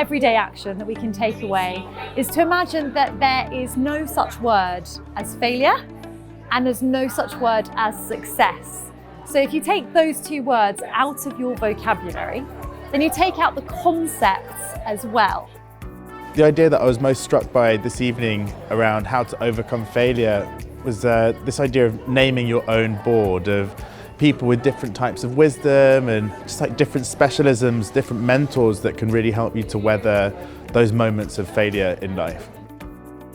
everyday action that we can take away is to imagine that there is no such word as failure and there's no such word as success. So if you take those two words out of your vocabulary, then you take out the concepts as well. The idea that I was most struck by this evening around how to overcome failure was this idea of naming your own board, of people with different types of wisdom and just like different specialisms, different mentors that can really help you to weather those moments of failure in life.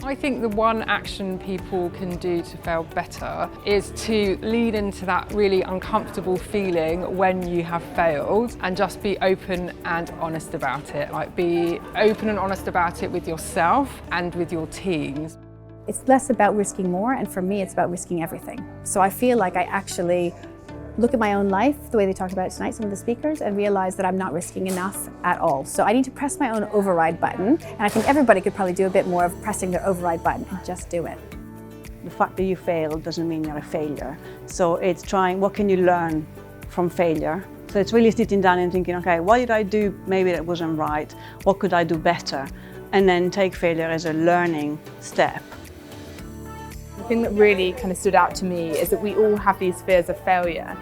I think the one action people can do to fail better is to lead into that really uncomfortable feeling when you have failed and just be open and honest about it. Like, be open and honest about it with yourself and with your teams. It's less about risking more, and for me it's about risking everything. So I feel like I actually look at my own life, the way they talked about it tonight, some of the speakers, and realize that I'm not risking enough at all. So I need to press my own override button, and I think everybody could probably do a bit more of pressing their override button and just do it. The fact that you failed doesn't mean you're a failure. So it's trying, what can you learn from failure? So it's really sitting down and thinking, okay, what did I do maybe that wasn't right? What could I do better? And then take failure as a learning step. The thing that really kind of stood out to me is that we all have these fears of failure,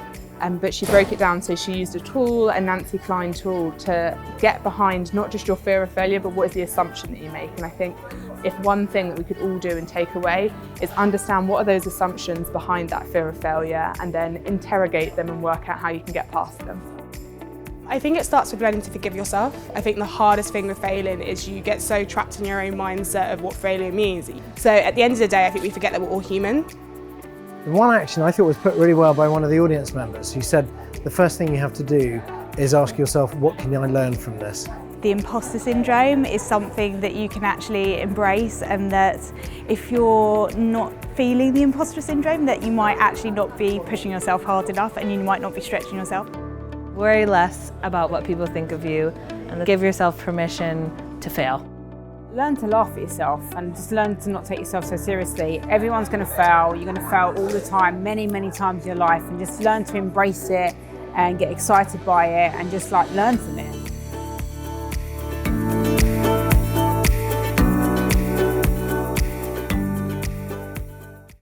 but she broke it down. So she used a tool, a Nancy Klein tool, to get behind not just your fear of failure, but what is the assumption that you make. And I think if one thing that we could all do and take away is understand what are those assumptions behind that fear of failure, and then interrogate them and work out how you can get past them. I think it starts with learning to forgive yourself. I think the hardest thing with failing is you get so trapped in your own mindset of what failure means. So at the end of the day, I think we forget that we're all human. The one action I thought was put really well by one of the audience members, who said the first thing you have to do is ask yourself, what can I learn from this? The imposter syndrome is something that you can actually embrace, and that if you're not feeling the imposter syndrome, that you might actually not be pushing yourself hard enough and you might not be stretching yourself. Worry less about what people think of you and give yourself permission to fail. Learn to laugh at yourself and just learn to not take yourself so seriously. Everyone's going to fail. You're going to fail all the time, many, many times in your life, and just learn to embrace it and get excited by it and just learn from it.